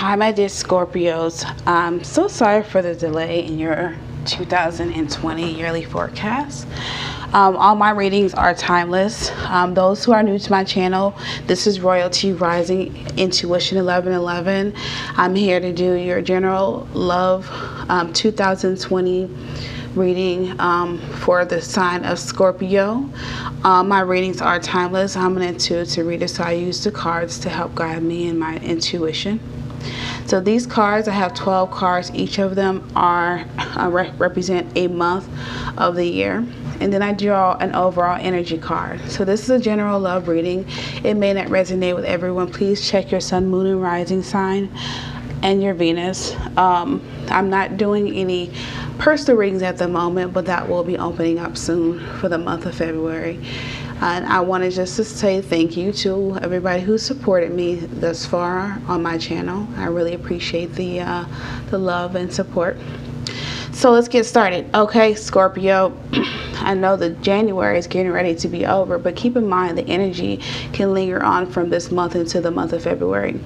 Hi, my dear Scorpios. I'm so sorry for the delay in your 2020 yearly forecast. All my readings are timeless. Those who are new to my channel, this is Royalty Rising Intuition 1111. I'm here to do your general love 2020 reading for the sign of Scorpio. My readings are timeless. I'm an intuitive reader, so I use the cards to help guide me in my intuition. So these cards, I have 12 cards. Each of them are represent a month of the year. And then I draw an overall energy card. So this is a general love reading. It may not resonate with everyone. Please check your sun, moon, and rising sign and your Venus. I'm not doing any personal readings at the moment, but that will be opening up soon for the month of February. And I wanted just to say thank you to everybody who supported me thus far on my channel. I really appreciate the love and support. So let's get started. Okay, Scorpio, I know that January is getting ready to be over, but keep in mind the energy can linger on from this month into the month of February.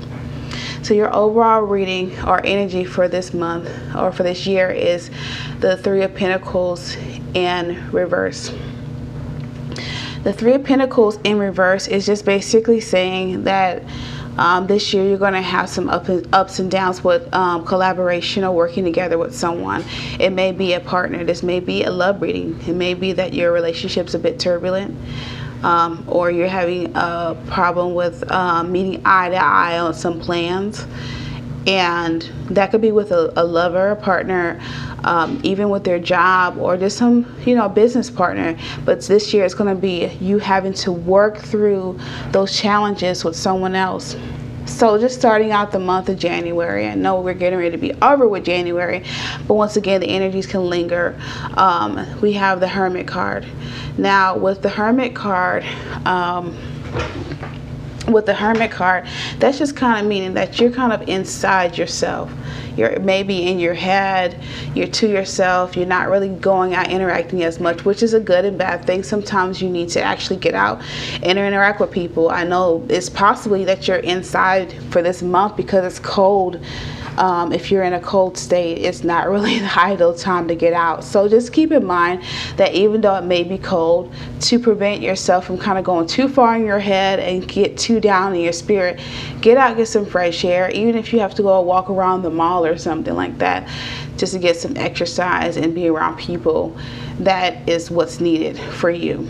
So your overall reading or energy for this month or for this year is the Three of Pentacles in reverse. The Three of Pentacles in reverse is just basically saying that this year you're going to have some ups and downs with collaboration or working together with someone. It may be a partner. This may be a love reading. It may be that your relationship's a bit turbulent, or you're having a problem with meeting eye to eye on some plans. And that could be with a lover, a partner, even with their job, or just some, business partner. But this year it's going to be you having to work through those challenges with someone else. So just starting out the month of January, I know we're getting ready to be over with January, but once again, the energies can linger. We have the Hermit card. Now, with the Hermit card, that's just kind of meaning that you're kind of inside yourself. You're maybe in your head, you're to yourself, you're not really going out interacting as much, which is a good and bad thing. Sometimes you need to actually get out and interact with people. I know it's possibly that you're inside for this month because it's cold. If you're in a cold state, it's not really the ideal time to get out. So just keep in mind that even though it may be cold, to prevent yourself from kind of going too far in your head and get too down in your spirit, get out, get some fresh air. Even if you have to go walk around the mall or something like that, just to get some exercise and be around people, that is what's needed for you.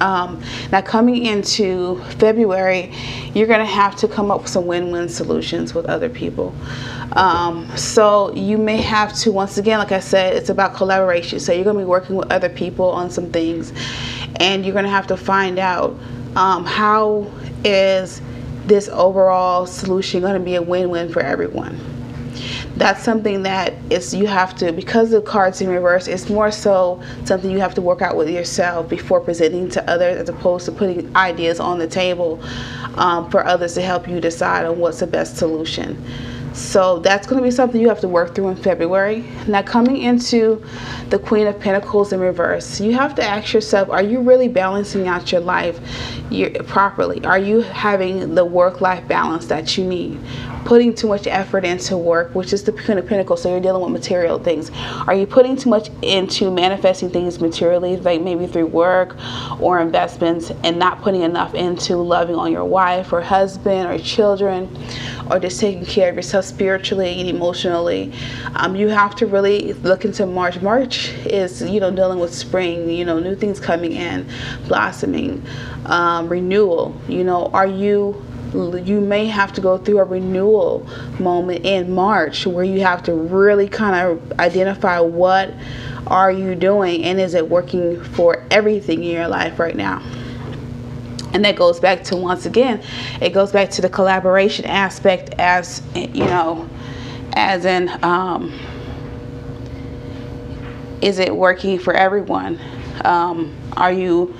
Now coming into February, you're going to have to come up with some win-win solutions with other people. So you may have to, once again, like I said, it's about collaboration. So you're going to be working with other people on some things, and you're going to have to find out how is this overall solution going to be a win-win for everyone. That's something that you have to, because the cards in reverse, it's more so something you have to work out with yourself before presenting to others, as opposed to putting ideas on the table for others to help you decide on what's the best solution. So that's going to be something you have to work through in February. Now coming into the Queen of Pentacles in reverse, you have to ask yourself, are you really balancing out your life properly? Are you having the work-life balance that you need? Putting too much effort into work, which is the Queen of Pentacles, so you're dealing with material things. Are you putting too much into manifesting things materially, like maybe through work or investments, and not putting enough into loving on your wife or husband or children, or just taking care of yourself spiritually and emotionally? You have to really look into March. March is, dealing with spring, new things coming in, blossoming, renewal. You may have to go through a renewal moment in March where you have to really kind of identify what are you doing, and is it working for everything in your life right now. And that goes back to, once again, it goes back to the collaboration aspect, as as in, is it working for everyone? Are you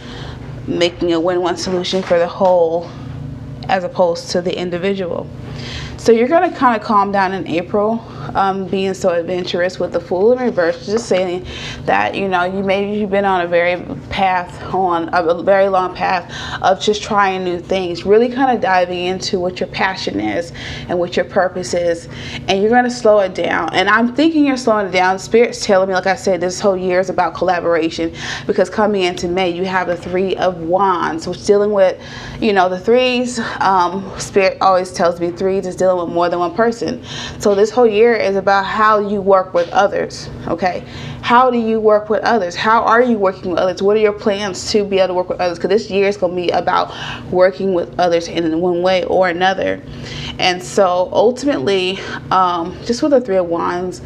making a win-win solution for the whole as opposed to the individual? So you're going to kind of calm down in April. being so adventurous with the Fool in reverse, just saying that, you know, you've been on a very long path of just trying new things, really kind of diving into what your passion is and what your purpose is, and you're going to slow it down. And I'm thinking you're slowing it down. Spirit's telling me, like I said, this whole year is about collaboration, because coming into May you have the Three of Wands, which dealing with, you know, the threes. Spirit always tells me threes is dealing with more than one person. So this whole year is about how you work with others. Okay, how do you work with others? How are you working with others? What are your plans to be able to work with others? Because this year is going to be about working with others in one way or another. And so ultimately, just with the Three of Wands,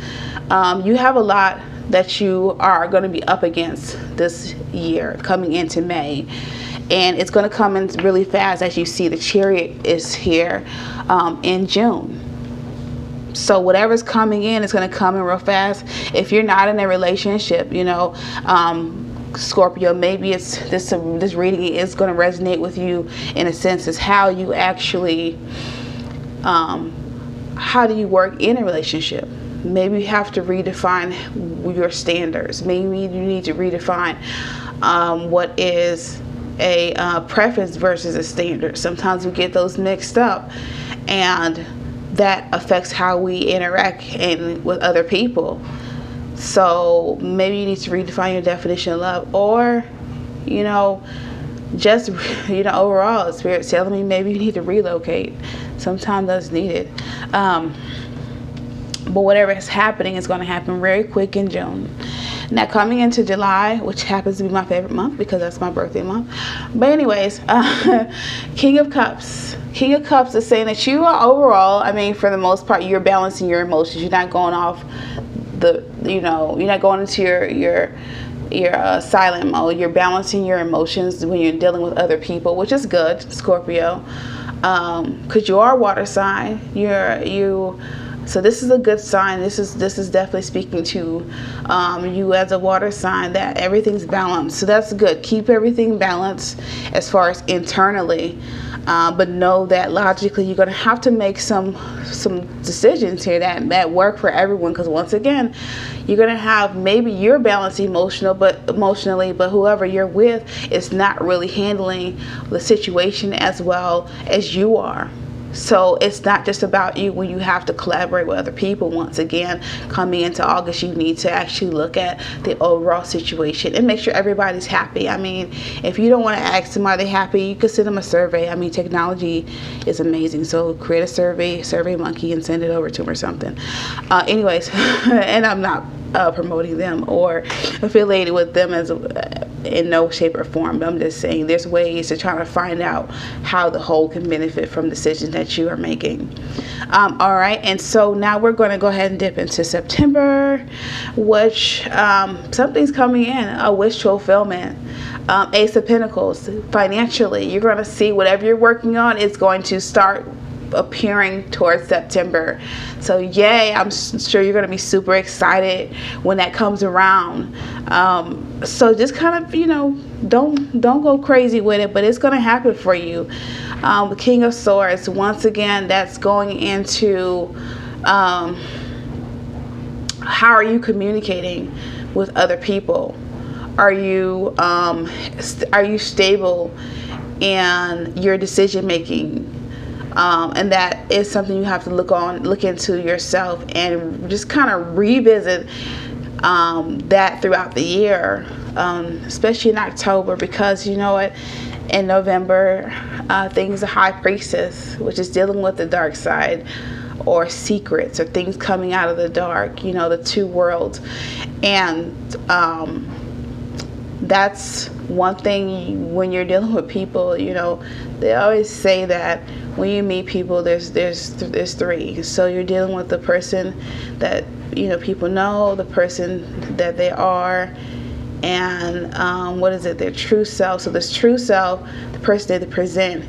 you have a lot that you are going to be up against this year coming into May. And it's going to come in really fast. As you see, the Chariot is here in June. So whatever's coming in is going to come in real fast. If you're not in a relationship, you know, Scorpio, maybe it's this reading is going to resonate with you in a sense. Is how you actually, how do you work in a relationship? Maybe you have to redefine your standards. Maybe you need to redefine what is a preference versus a standard. Sometimes we get those mixed up, and that affects how we interact with other people. So maybe you need to redefine your definition of love, or, you know, just, you know, overall, Spirit's telling me maybe you need to relocate. Sometimes that's needed. But whatever is happening is going to happen very quick in June. Now coming into July, which happens to be my favorite month because that's my birthday month. But anyways, King of Cups. King of Cups is saying that you are overall, I mean, for the most part, you're balancing your emotions. You're not going off the, you know, you're not going into your silent mode. You're balancing your emotions when you're dealing with other people, which is good, Scorpio. Because you are a water sign. So this is a good sign. This is definitely speaking to you as a water sign, that everything's balanced. So that's good. Keep everything balanced as far as internally, but know that logically you're going to have to make some decisions here that work for everyone. Because once again, you're going to have, maybe you're balanced emotionally, but whoever you're with is not really handling the situation as well as you are. So it's not just about you when you have to collaborate with other people. Once again, coming into August, you need to actually look at the overall situation and make sure everybody's happy. I mean, if you don't want to ask them are they happy, you can send them a survey. I mean, technology is amazing. So create a survey monkey, and send it over to them or something. Anyways, and I'm not promoting them or affiliated with them as in no shape or form, but I'm just saying there's ways to try to find out how the whole can benefit from decisions that you are making. All right, and so now we're going to go ahead and dip into September, which something's coming in, a wish fulfillment. Ace of Pentacles. Financially, you're going to see whatever you're working on is going to start appearing towards September. So yay, I'm sure you're going to be super excited when that comes around. So just kind of, you know, don't go crazy with it, but it's going to happen for you. The King of Swords, once again, that's going into how are you communicating with other people? Are you stable in your decision making? And that is something you have to look into yourself and just kind of revisit that throughout the year, especially in October, because you know what, in November, things are High Priestess, which is dealing with the dark side or secrets or things coming out of the dark, you know, the two worlds. And that's one thing when you're dealing with people, you know, they always say that when you meet people, there's three. So you're dealing with the person that, you know, people know, the person that they are, and what is it, their true self. So this true self, the person that they present,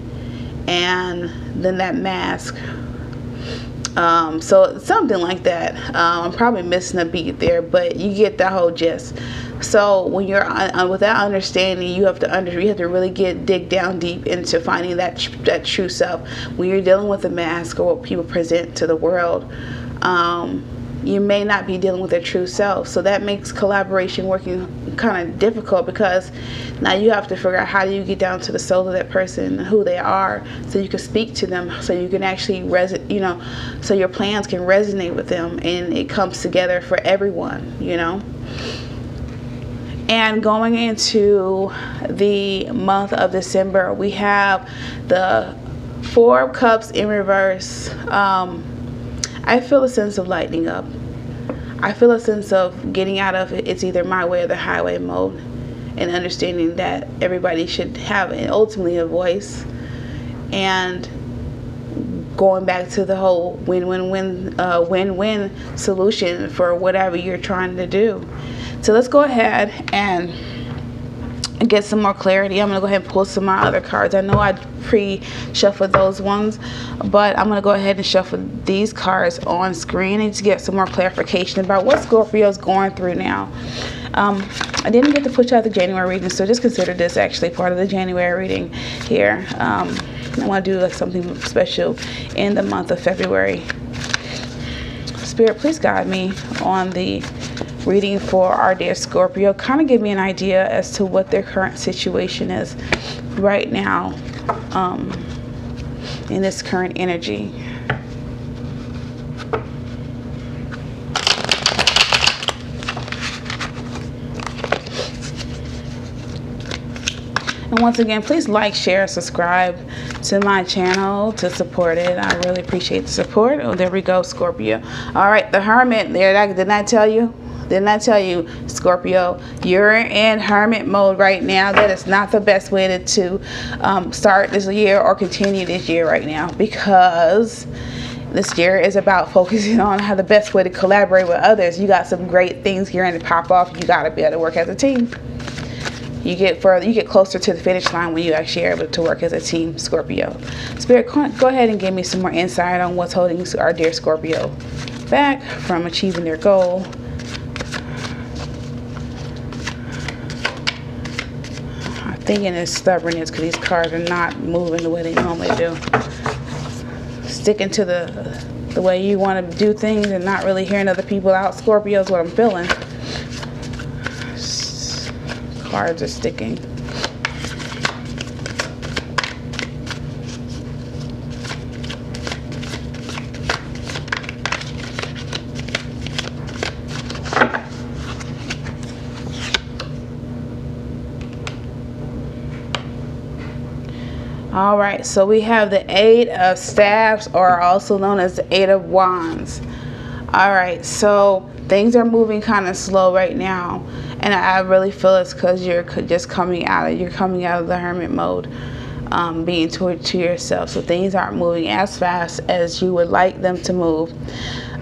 and then that mask. So something like that. I'm probably missing a beat there, but you get that whole gist. So when you're with that understanding, you have to really dig down deep into finding that true self. When you're dealing with a mask or what people present to the world, you may not be dealing with their true self. So that makes collaboration working kind of difficult, because now you have to figure out how do you get down to the soul of that person and who they are, so you can speak to them, so you can actually so your plans can resonate with them and it comes together for everyone, And going into the month of December, we have the Four of Cups in reverse. I feel a sense of lightening up. I feel a sense of getting out of it's either my way or the highway mode, and understanding that everybody should have ultimately a voice, and going back to the whole win-win solution for whatever you're trying to do. So let's go ahead and get some more clarity. I'm going to go ahead and pull some of my other cards. I know I pre-shuffled those ones, but I'm going to go ahead and shuffle these cards on screen and to get some more clarification about what Scorpio's going through now. I didn't get to push out the January reading, so just consider this actually part of the January reading here. I want to do like something special in the month of February. Spirit, please guide me on the reading for our dear Scorpio. Kind of give me an idea as to what their current situation is right now in this current energy. And once again, please like, share, subscribe to my channel to support it. I really appreciate the support. Oh, there we go, Scorpio. All right, the Hermit there. Didn't I tell you? Didn't I tell you, Scorpio, you're in hermit mode right now? That is not the best way to start this year or continue this year right now, because this year is about focusing on how the best way to collaborate with others. You got some great things here and to pop off. You got to be able to work as a team. You get further, you get closer to the finish line when you actually are able to work as a team, Scorpio. Spirit, go ahead and give me some more insight on what's holding our dear Scorpio back from achieving their goal. I'm thinking it's stubbornness, because these cards are not moving the way they normally do. Sticking to the way you want to do things and not really hearing other people out, Scorpio, is what I'm feeling. Cards are sticking. All right, so we have the Eight of Staffs, or also known as the Eight of Wands. All right, so things are moving kind of slow right now, and I really feel it's because you're just coming out of the hermit mode, being to yourself. So things aren't moving as fast as you would like them to move.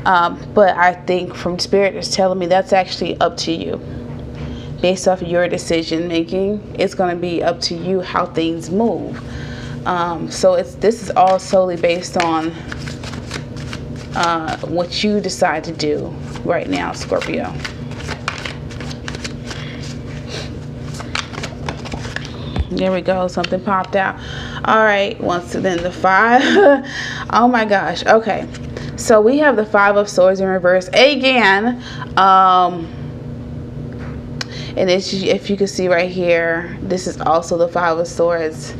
But I think from Spirit is telling me that's actually up to you. Based off of your decision making, it's going to be up to you how things move. So this is all solely based on what you decide to do right now, Scorpio. There we go. Something popped out. All right. Once then the Five. Oh my gosh. Okay. So we have the Five of Swords in reverse again. And if you can see right here, this is also the Five of Swords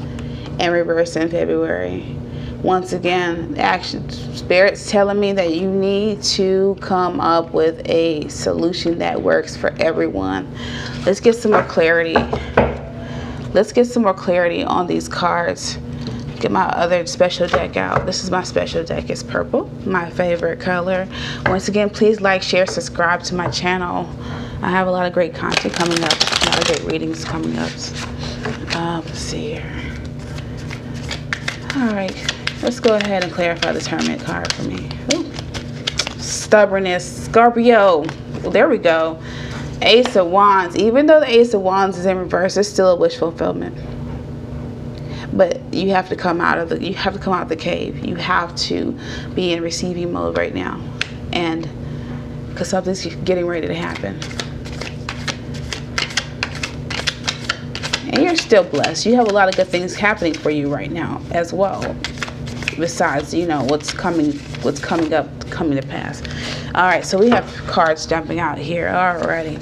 in reverse in February. Once again, action Spirit's telling me that you need to come up with a solution that works for everyone. Let's get some more clarity. Let's get some more clarity on these cards. Get my other special deck out. This is my special deck. It's purple, my favorite color. Once again, please like, share, subscribe to my channel. I have a lot of great content coming up, a lot of great readings coming up. Let's see here. All right, let's go ahead and clarify this Hermit card for me. Ooh. Stubbornness, Scorpio. Well, there we go. Ace of Wands. Even though the Ace of Wands is in reverse, it's still a wish fulfillment. But you have to come out of the cave. You have to be in receiving mode right now, and because something's getting ready to happen. And you're still blessed. You have a lot of good things happening for you right now as well. besides, you know, what's coming up, coming to pass. All right, so we have cards jumping out here already.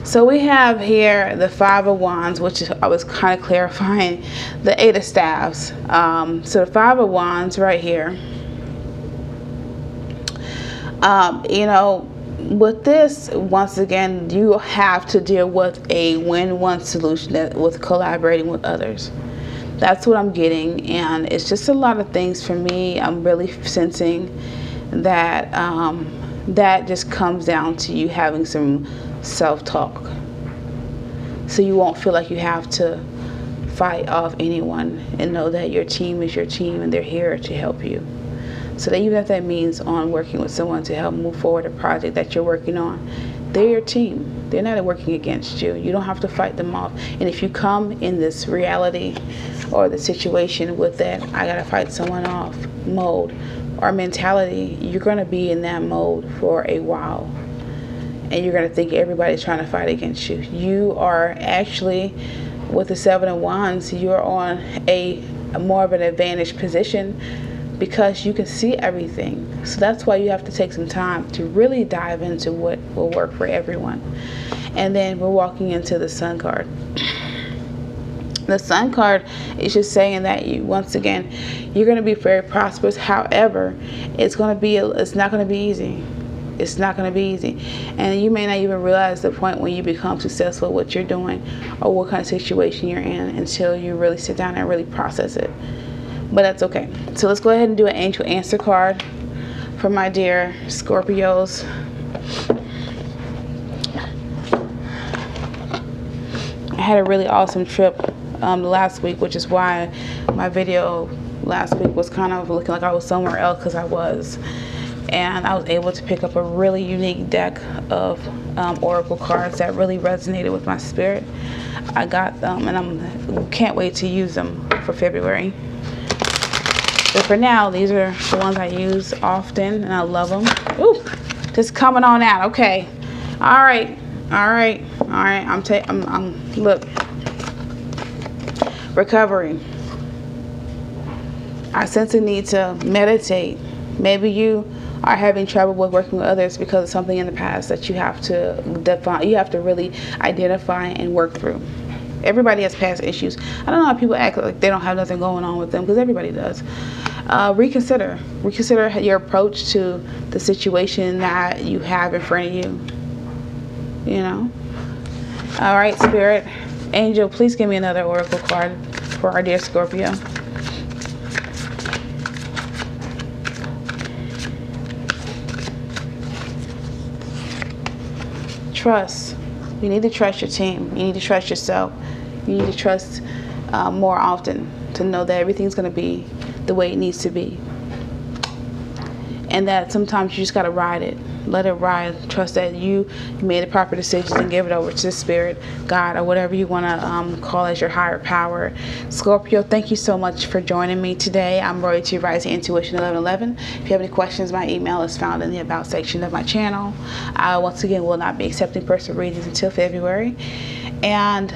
So we have here the Five of Wands, which is, I was kind of clarifying, the Eight of Staves. So the Five of Wands right here. You know, with this, once again, you have to deal with a win-win solution with collaborating with others. That's what I'm getting, and it's just a lot of things for me. I'm really sensing that that just comes down to you having some self-talk, so you won't feel like you have to fight off anyone, and know that your team is your team and they're here to help you. So that even if that means on working with someone to help move forward a project that you're working on, they're your team. They're not working against you. You don't have to fight them off. And if you come in this reality or the situation with that I gotta fight someone off mode or mentality, you're gonna be in that mode for a while. And you're gonna think everybody's trying to fight against you. You are actually, with the Seven of Wands, you're on a more of an advantaged position, because you can see everything. So that's why you have to take some time to really dive into what will work for everyone. And then we're walking into the Sun card. The Sun card is just saying that you, once again, you're going to be very prosperous. However, it's not going to be easy. It's not going to be easy. And you may not even realize the point when you become successful at what you're doing or what kind of situation you're in until you really sit down and really process it. But that's okay. So let's go ahead and do an angel answer card for my dear Scorpios. I had a really awesome trip last week, which is why my video last week was kind of looking like I was somewhere else, because I was. And I was able to pick up a really unique deck of oracle cards that really resonated with my spirit. I got them, and I can't wait to use them for February. But for now, these are the ones I use often, and I love them. Ooh, just coming on out. Okay. All right. Look. Recovery. I sense a need to meditate. Maybe you are having trouble with working with others because of something in the past that you have to define. You have to really identify and work through. Everybody has past issues. I don't know how people act like they don't have nothing going on with them, because everybody does. Reconsider your approach to the situation that you have in front of you. You know. All right, Spirit, Angel, please give me another oracle card for our dear Scorpio. Trust. You need to trust your team. You need to trust yourself. You need to trust more often to know that everything's going to be the way it needs to be. And that sometimes you just got to ride it. Let it ride. Trust that you made the proper decisions and give it over to the Spirit, God, or whatever you want to call as your higher power. Scorpio, thank you so much for joining me today. I'm Royalty Rising Intuition 1111. If you have any questions, my email is found in the About section of my channel. I, once again, will not be accepting personal readings until February. And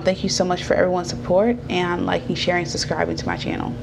thank you so much for everyone's support and liking, sharing, subscribing to my channel.